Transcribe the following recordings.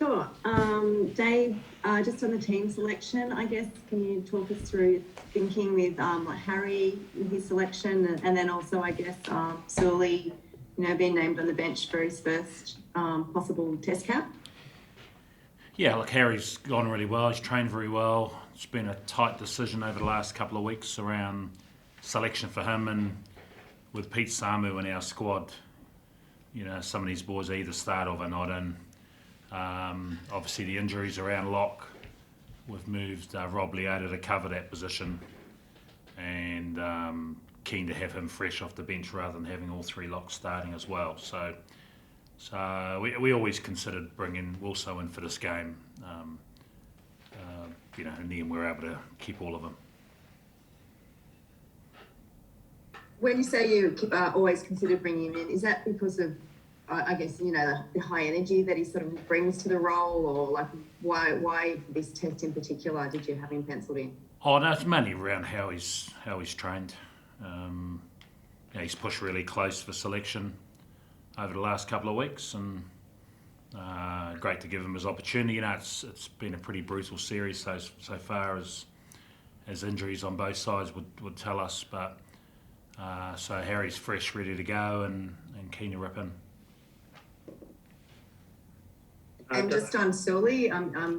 Sure. Dave, just on the team selection, I guess, can you talk us through thinking with like Harry, his selection, and then also, I guess, Suli, being named on the bench for his first possible test cap? Yeah, look, Harry's gone really well. He's trained very well. It's been a tight decision over the last couple of weeks around selection for him, and with Pete Samu in our squad, some of these boys either start or they're not in. Obviously, the injuries around lock, we've moved Rob Leota to cover that position, and keen to have him fresh off the bench rather than having all three locks starting as well. So we always considered bringing Wilso in for this game, and then we're able to keep all of them. When you say you always considered bringing him in, is that because of, I guess, the high energy that he sort of brings to the role, or like why this test in particular did you have him penciled in? Oh no, it's mainly around how he's trained. He's pushed really close for selection over the last couple of weeks, and great to give him his opportunity. It's been a pretty brutal series so far, as injuries on both sides would tell us. But so Harry's fresh, ready to go, and keen to rip in. And just on Suli,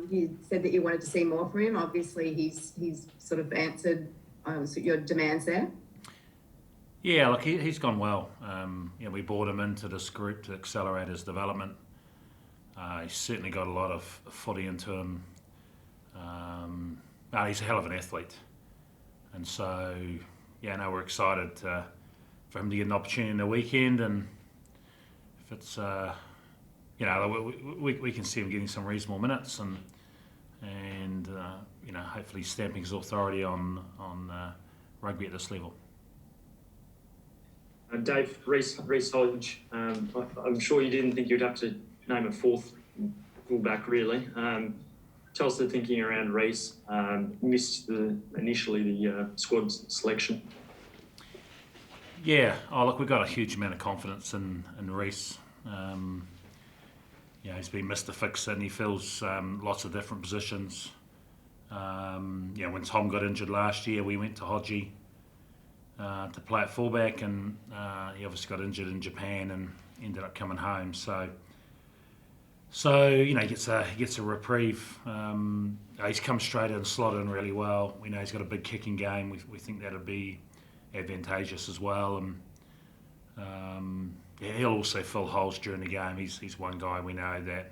you said that you wanted to see more from him. Obviously, he's sort of answered your demands there. Yeah, look, he's gone well. We brought him into this group to accelerate his development. He's certainly got a lot of footy into him. He's a hell of an athlete. And so, we're excited for him to get an opportunity in the weekend. And if it's, we can see him getting some reasonable minutes and hopefully stamping his authority on rugby at this level. Dave, Reece Hodge, I'm sure you didn't think you'd have to name a fourth fullback, really. Tell us the thinking around Reece. Missed initially the squad selection. Yeah, look, we've got a huge amount of confidence in Reece. He's been Mr. Fix-It, and he fills lots of different positions. When Tom got injured last year, we went to Hodgie to play at fullback, and he obviously got injured in Japan and ended up coming home. So he gets a reprieve. He's come straight in, slotted in really well. We know he's got a big kicking game. We think that'll be advantageous as well, and he'll also fill holes during the game. He's one guy we know that,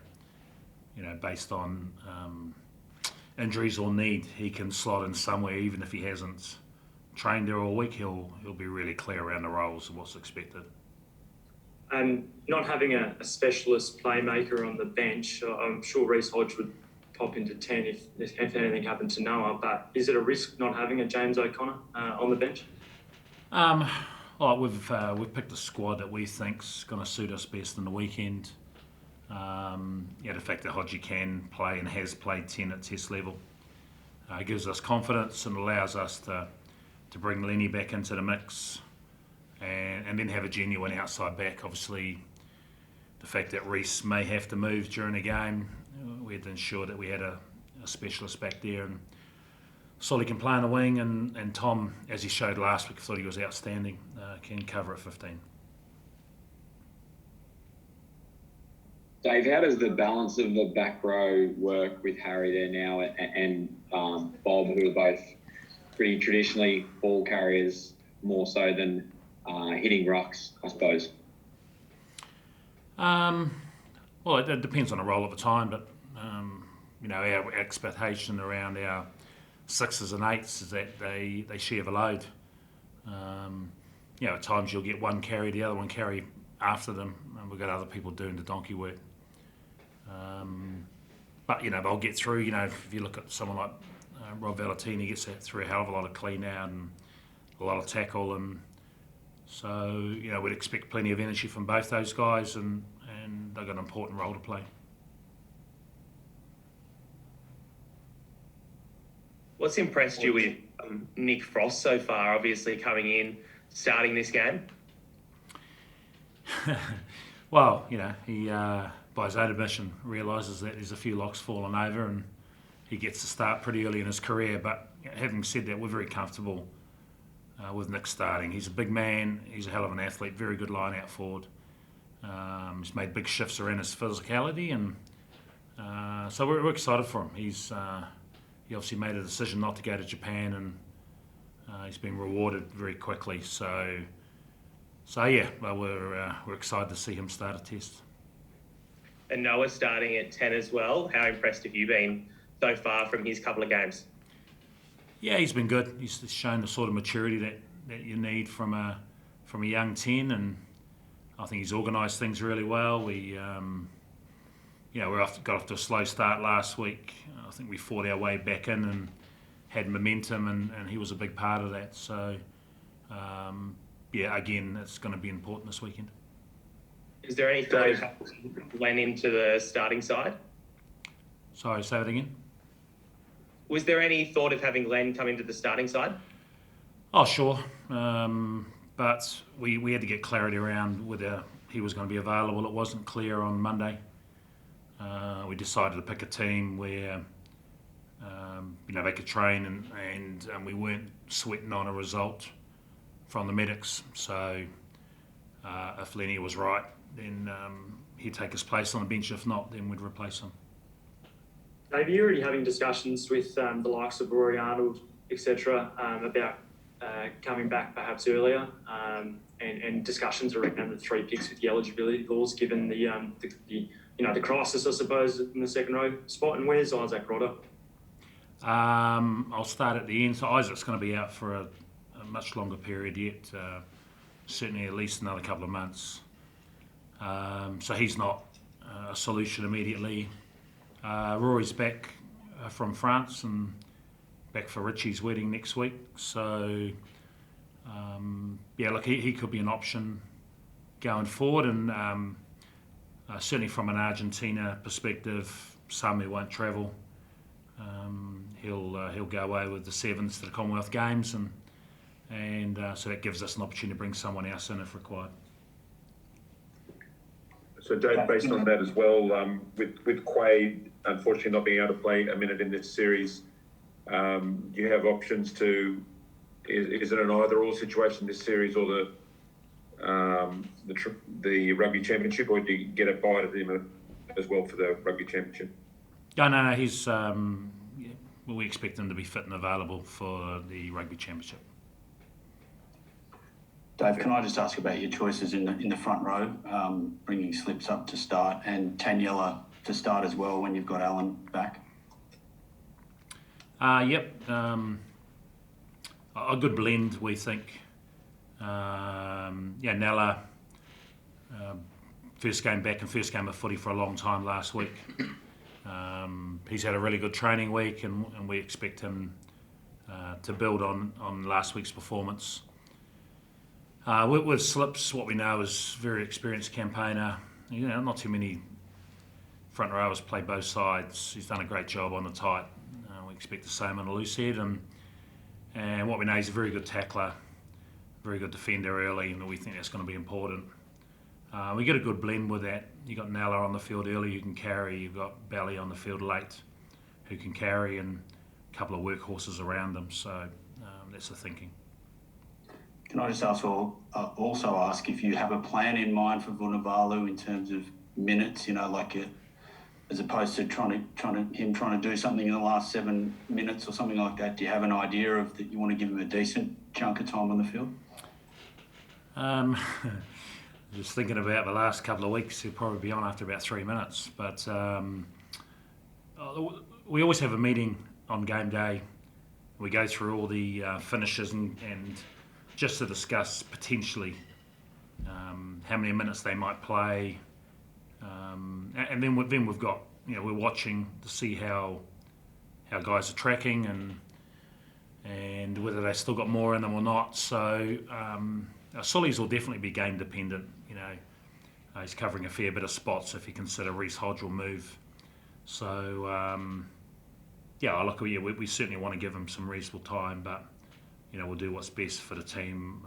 based on injuries or need, he can slot in somewhere, even if he hasn't trained there all week. He'll be really clear around the roles and what's expected. And not having a specialist playmaker on the bench, I'm sure Reece Hodge would pop into 10 if anything happened to Noah. But is it a risk not having a James O'Connor on the bench? We've picked a squad that we think's going to suit us best in the weekend. The fact that Hodgie can play and has played 10 at test level gives us confidence and allows us to bring Lenny back into the mix and then have a genuine outside back. Obviously, the fact that Reece may have to move during the game, we had to ensure that we had a specialist back there, and Solly can play on the wing, and Tom, as he showed last week, thought he was outstanding, can cover at 15. Dave, how does the balance of the back row work with Harry there now and Bob, who are both pretty traditionally ball carriers more so than hitting rucks, I suppose? It depends on the role at the time, but our expectation around our sixes and eights is that they share the load. At times you'll get one carry, the other one carry after them, and we've got other people doing the donkey work. But they'll get through. If you look at someone like Rob Valentini, gets through a hell of a lot of clean out and a lot of tackle, and so we'd expect plenty of energy from both those guys, and they've got an important role to play. What's impressed you with Nick Frost so far, obviously coming in, starting this game? Well, he by his own admission, realises that there's a few locks fallen over and he gets to start pretty early in his career. But having said that, we're very comfortable with Nick starting. He's a big man, he's a hell of an athlete, very good line out forward. He's made big shifts around his physicality, and so we're excited for him. He obviously made a decision not to go to Japan, and he's been rewarded very quickly. So yeah, well, we're excited to see him start a test. And Noah starting at 10 as well. How impressed have you been so far from his couple of games? Yeah, he's been good. He's shown the sort of maturity that you need from a young 10, and I think he's organised things really well. We got off to a slow start last week. I think we fought our way back in and had momentum, and he was a big part of that. So, again, it's going to be important this weekend. Is there any thought of Len into the starting side? Sorry, say that again? Was there any thought of having Len come into the starting side? Oh, sure. But we had to get clarity around whether he was going to be available. It wasn't clear on Monday. We decided to pick a team where they could train and we weren't sweating on a result from the medics. So if Lenny was right, then he'd take his place on the bench. If not, then we'd replace him. Dave, are you already having discussions with the likes of Rory Arnold, etc., about coming back perhaps earlier, and discussions around the 3 picks with the eligibility clause, given the crisis, I suppose, in the second row spot? And where's Isaac Rodder? I'll start at the end. So Isaac's going to be out for a much longer period yet, certainly at least another couple of months. So he's not a solution immediately. Rory's back from France and back for Richie's wedding next week. So, he could be an option going forward. And certainly from an Argentina perspective, Samu won't travel. He'll go away with the Sevens to the Commonwealth Games, and so that gives us an opportunity to bring someone else in if required. So Dave, based on that as well, with Quaid unfortunately not being able to play a minute in this series, do you have options to? Is it an either-or situation, this series, or the Rugby Championship, or do you get a bite of him as well for the Rugby Championship? No, he's. We expect him to be fit and available for the Rugby Championship. Dave, can I just ask about your choices in the front row, bringing Slips up to start and Taniela to start as well when you've got Alan back? Yep. A good blend, we think. Nella, first game back and first game of footy for a long time last week. He's had a really good training week, and we expect him to build on last week's performance. With Slips, what we know is very experienced campaigner. Not too many front rowers play both sides. He's done a great job on the tight. We expect the same on the loose head, and what we know, he's a very good tackler, very good defender early, and we think that's going to be important. We get a good blend with that. You've got Nella on the field early who can carry. You've got Bally on the field late who can carry, and a couple of workhorses around them. So that's the thinking. Can I just also ask if you have a plan in mind for Vunivalu in terms of minutes? As opposed to trying to do something in the last 7 minutes or something like that. Do you have an idea of that you want to give him a decent chunk of time on the field? Just thinking about the last couple of weeks, he'll probably be on after about 3 minutes. But we always have a meeting on game day. We go through all the finishes and just to discuss potentially how many minutes they might play. And then we've got, we're watching to see how guys are tracking and whether they've still got more in them or not. So Suli's will definitely be game dependent. He's covering a fair bit of spots if you consider Reece Hodge will move. So we certainly want to give him some reasonable time, but we'll do what's best for the team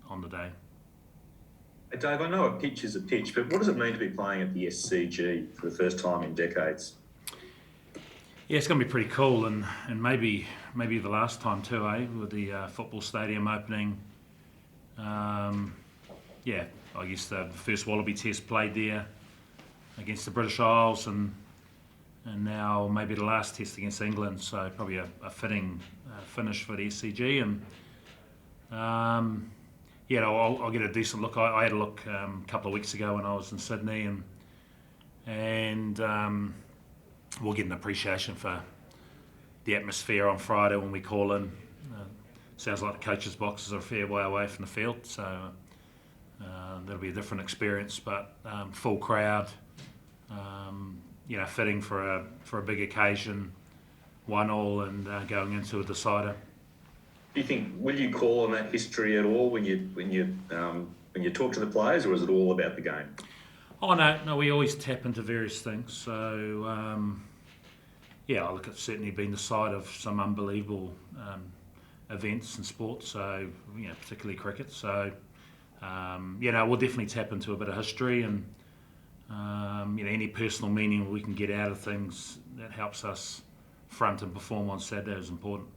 on the day. Dave, I know a pitch is a pitch, but what does it mean to be playing at the SCG for the first time in decades? Yeah, it's going to be pretty cool, and maybe the last time too, with the football stadium opening. Yeah, I guess the first Wallaby Test played there against the British Isles, and now maybe the last Test against England. So probably a fitting finish for the SCG, and yeah, I'll get a decent look. I had a look a couple of weeks ago when I was in Sydney, and we'll get an appreciation for the atmosphere on Friday when we call in. Sounds like the coaches' boxes are a fair way away from the field, so that'll be a different experience. But full crowd, fitting for a big occasion, 1-1 and going into a decider. Do you think, will you call on that history at all when you talk to the players, or is it all about the game? Oh no, we always tap into various things. So yeah, look, it's certainly been the site of some unbelievable events in sport. So particularly cricket. So we'll definitely tap into a bit of history, and any personal meaning we can get out of things that helps us front and perform on Saturday is important.